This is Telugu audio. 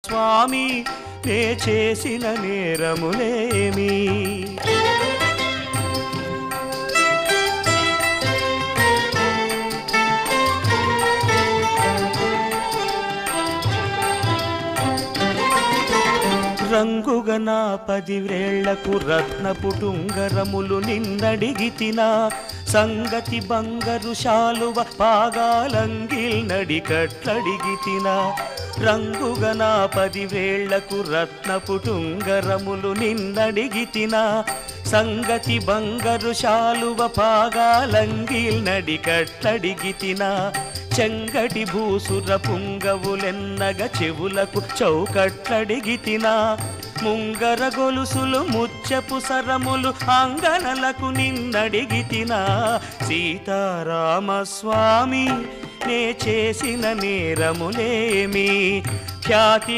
స్వామి నే చేసిన నేరములేమి రంగుగా నా 10 వేళ్లకు రత్నపుటుంగరములు నిన్నడిగితినా సంగతి బంగారు శాలువ పాగాలంగిల్ నడికట్లడిగితినా రంగుగా నా 10 వేళ్లకు రత్నపుటుంగరములు నిన్నడిగితినా సంగతి బంగారు శాలువ పాగాలంగిల్ నడికట్లడిగితినా చెంగటి భూసుర పుంగవులెన్నగ చెవులకు చౌకట్లడిగితినా ముంగర గొలుసులు ముచ్చపు సరములు అంగనలకు నిన్నడిగితినా సీతారామస్వామి నే చేసిన నేరములేమి ఖ్యాతి